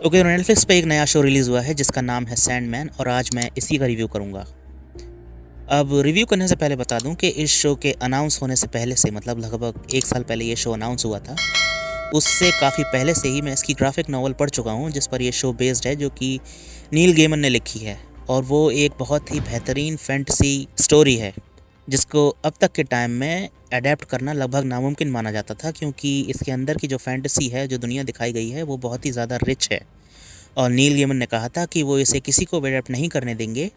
Okay, Netflix पे एक नया शो रिलीज़ हुआ है जिसका नाम है सैंडमैन और आज मैं इसी का रिव्यू करूँगा। अब रिव्यू करने से पहले बता दूं कि इस शो के अनाउंस होने से पहले से मतलब लगभग 1 साल पहले ये शो अनाउंस हुआ था। उससे काफ़ी पहले से ही मैं इसकी ग्राफिक नॉवल पढ़ चुका हूँ जिस पर यह शो बेस्ड है, जो कि नील गेमन ने लिखी है और वो एक बहुत ही बेहतरीन फैंटेसी स्टोरी है जिसको अब तक के टाइम में अडेप्ट करना लगभग नामुमकिन माना जाता था, क्योंकि इसके अंदर की जो फैंटेसी है, जो दुनिया दिखाई गई है, वो बहुत ही ज़्यादा रिच है। और नील गेमन ने कहा था कि वो इसे किसी को अडेप्ट नहीं करने देंगे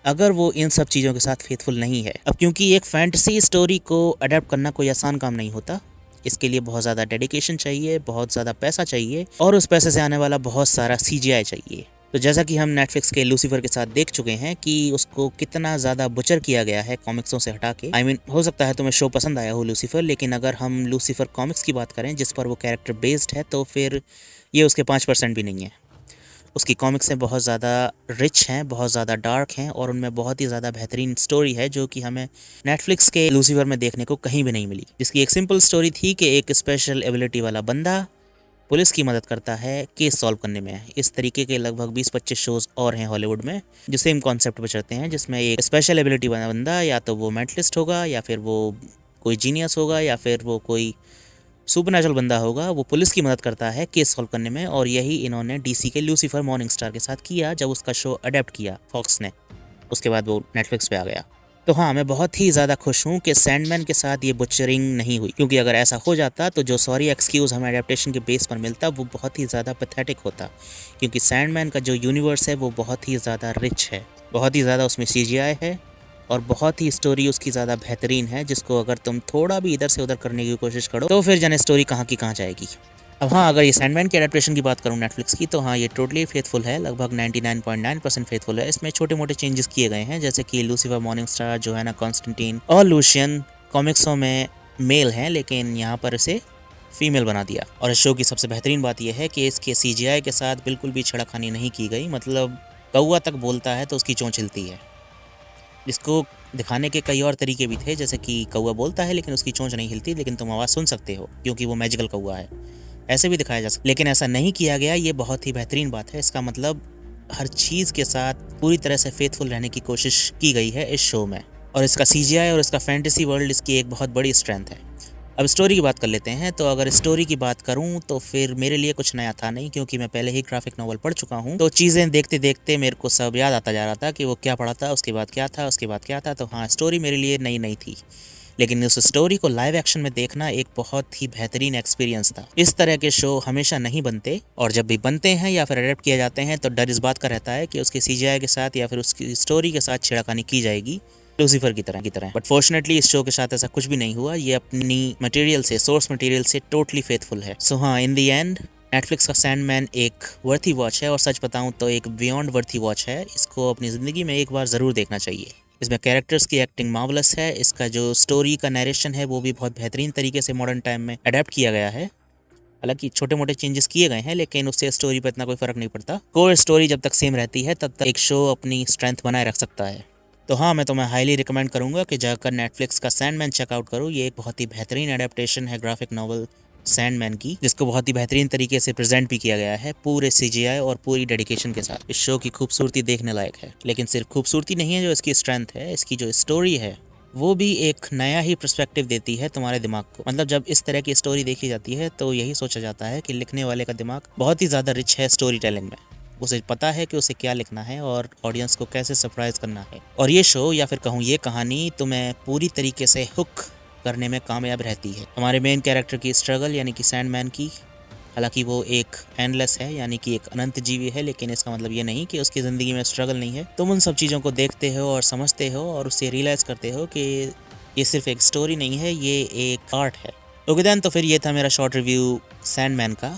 अगर वो इन सब चीज़ों के साथ फेथफुल नहीं है। अब क्योंकि एक फैंटेसी स्टोरी को अडेप्ट करना कोई आसान काम नहीं होता, इसके लिए बहुत ज़्यादा डेडिकेशन चाहिए, बहुत ज़्यादा पैसा चाहिए और उस पैसे से आने वाला बहुत सारा सीजीआई चाहिए। तो जैसा कि हम नेटफ्लिक्स के लूसीफर के साथ देख चुके हैं कि उसको कितना ज़्यादा बुचर किया गया है कॉमिक्सों से हटा के। हो सकता है तुम्हें शो पसंद आया हो लूसीफर, लेकिन अगर हम लूसीफर कॉमिक्स की बात करें जिस पर वो कैरेक्टर बेस्ड है, तो फिर ये उसके 5% भी नहीं है। उसकी कॉमिक्सें बहुत ज़्यादा रिच हैं, बहुत ज़्यादा डार्क हैं और उनमें बहुत ही ज़्यादा बेहतरीन स्टोरी है जो कि हमें नेटफ्लिक्स के लूसीफर में देखने को कहीं भी नहीं मिली। जिसकी एक सिंपल स्टोरी थी कि एक स्पेशल एबिलिटी वाला बंदा पुलिस की मदद करता है केस सॉल्व करने में। इस तरीके के लगभग 20-25 शोज़ और हैं हॉलीवुड में जो सेम कॉन्सेप्ट पर चलते हैं, जिसमें एक स्पेशल एबिलिटी वाला बंदा या तो वो मेंटलिस्ट होगा या फिर वो कोई जीनियस होगा या फिर वो कोई सुपरनैचुरल बंदा होगा, वो पुलिस की मदद करता है केस सॉल्व करने में। और यही इन्होंने डीसी के लूसीफर मॉर्निंग स्टार के साथ किया जब उसका शो अडेप्ट किया फॉक्स ने। उसके बाद वो नेटफ्लिक्स पे आ गया। तो हाँ, मैं बहुत ही ज़्यादा खुश हूँ कि सैंडमैन के साथ ये बुचरिंग नहीं हुई, क्योंकि अगर ऐसा हो जाता तो जो सॉरी एक्सक्यूज़ हमें अडेप्टेशन के बेस पर मिलता वो बहुत ही ज़्यादा पैथेटिक होता, क्योंकि सैंडमैन का जो यूनिवर्स है वो बहुत ही ज़्यादा रिच है, बहुत ही ज़्यादा उसमें सीजीआई है और बहुत ही स्टोरी उसकी ज़्यादा बेहतरीन है, जिसको अगर तुम थोड़ा भी इधर से उधर करने की कोशिश करो तो फिर जाने स्टोरी कहाँ की कहाँ जाएगी। अब हाँ, अगर ये सैंडमैन की एडेप्टेशन की बात करूँ नेटफ्लिक्स की, तो हाँ, ये टोटली फेथफुल है, लगभग 99.9% फेथफुल है। इसमें छोटे मोटे चेंजेस किए गए हैं, जैसे कि लूसीफर मॉर्निंग स्टार, जोहाना कॉन्स्टेंटीन और लूशियन कॉमिक्सों में मेल हैं, लेकिन यहाँ पर इसे फीमेल बना दिया। और इस शो की सबसे बेहतरीन बात यह है कि इसके सीजीआई के साथ बिल्कुल भी छेड़खानी नहीं की गई। मतलब कौआ तक बोलता है तो उसकी चोंच हिलती है। इसको दिखाने के कई और तरीके भी थे, जैसे कि कौआ बोलता है लेकिन उसकी चोंच नहीं हिलती, लेकिन तुम आवाज़ सुन सकते हो क्योंकि वो मैजिकल कौआ है। ऐसे भी दिखाया जा सकता, लेकिन ऐसा नहीं किया गया। ये बहुत ही बेहतरीन बात है। इसका मतलब हर चीज़ के साथ पूरी तरह से फेथफुल रहने की कोशिश की गई है इस शो में, और इसका सीजीआई और इसका फैंटेसी वर्ल्ड इसकी एक बहुत बड़ी स्ट्रेंथ है। अब स्टोरी की बात कर लेते हैं। तो अगर स्टोरी की बात करूं तो फिर मेरे लिए कुछ नया था नहीं, क्योंकि मैं पहले ही ग्राफिक नॉवल पढ़ चुका हूं। तो चीज़ें देखते देखते मेरे को सब याद आता जा रहा था कि वो क्या पढ़ा था, उसके बाद क्या था, उसके बाद क्या था। तो हाँ, स्टोरी मेरे लिए नई नहीं थी, लेकिन उस स्टोरी को लाइव एक्शन में देखना एक बहुत ही बेहतरीन एक्सपीरियंस था। इस तरह के शो हमेशा नहीं बनते, और जब भी बनते हैं या फिर अडेप्ट किया जाते हैं तो डर इस बात का रहता है कि उसके सीजीआई के साथ या फिर उसकी स्टोरी के साथ छेड़खानी की जाएगी लूसीफर की तरह। बट फॉर्चुनेटली इस शो के साथ ऐसा कुछ भी नहीं हुआ। ये अपनी मटेरियल से, सोर्स मटेरियल से टोटली फेथफुल है। सो हाँ, इन द एंड नेटफ्लिक्स का सैंडमैन एक वर्थी वॉच है, और सच बताऊं तो एक बियॉन्ड वर्थी वॉच है। इसको अपनी ज़िंदगी में एक बार ज़रूर देखना चाहिए। इसमें कैरेक्टर्स की एक्टिंग मार्वलस है। इसका जो स्टोरी का नरेशन है वो भी बहुत बेहतरीन तरीके से मॉडर्न टाइम में अडेप्ट किया गया है। हालांकि छोटे मोटे चेंजेस किए गए हैं, लेकिन उससे स्टोरी पर इतना कोई फ़र्क नहीं पड़ता। कोर स्टोरी जब तक सेम रहती है तब तक एक शो अपनी स्ट्रेंथ बनाए रख सकता है। तो हाँ, मैं तुम्हें हाईली रिकमेंड करूँगा कि जाकर नेटफ्लिक्स का सैंडमैन चेकआउट करो। ये एक बहुत ही बेहतरीन एडेप्टेशन है ग्राफिक नॉवल सैंडमैन की, जिसको बहुत ही बेहतरीन तरीके से प्रेजेंट भी किया गया है पूरे सीजीआई और पूरी डेडिकेशन के साथ। इस शो की खूबसूरती देखने लायक है, लेकिन सिर्फ खूबसूरती नहीं है जो इसकी स्ट्रेंथ है, इसकी जो स्टोरी है वो भी एक नया ही पर्सपेक्टिव देती है तुम्हारे दिमाग को। मतलब जब इस तरह की स्टोरी देखी जाती है तो यही सोचा जाता है कि लिखने वाले का दिमाग बहुत ही ज़्यादा रिच है स्टोरी टेलिंग में। उसे पता है कि उसे क्या लिखना है और ऑडियंस को कैसे सरप्राइज करना है। और ये शो या फिर कहूँ ये कहानी तुम्हें पूरी तरीके से हुक करने में कामयाब रहती है। हमारे मेन कैरेक्टर की स्ट्रगल यानी कि सैंडमैन की, हालांकि वो एक एंडलेस है यानी कि एक अनंत जीवी है, लेकिन इसका मतलब ये नहीं कि उसकी ज़िंदगी में स्ट्रगल नहीं है। तुम उन सब चीज़ों को देखते हो और समझते हो और उससे रियलाइज़ करते हो कि ये सिर्फ एक स्टोरी नहीं है, ये एक आर्ट है। ओके देन, तो फिर ये था मेरा शॉर्ट रिव्यू सैंडमैन का।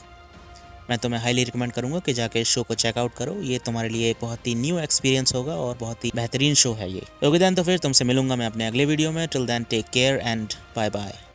मैं तुम्हें हाईली रिकमेंड करूंगा कि जाके इस शो को चेकआउट करो। ये तुम्हारे लिए एक बहुत ही न्यू एक्सपीरियंस होगा और बहुत ही बेहतरीन शो है ये। ओके देन, तो फिर तुमसे मिलूंगा मैं अपने अगले वीडियो में। Till then take care and bye bye.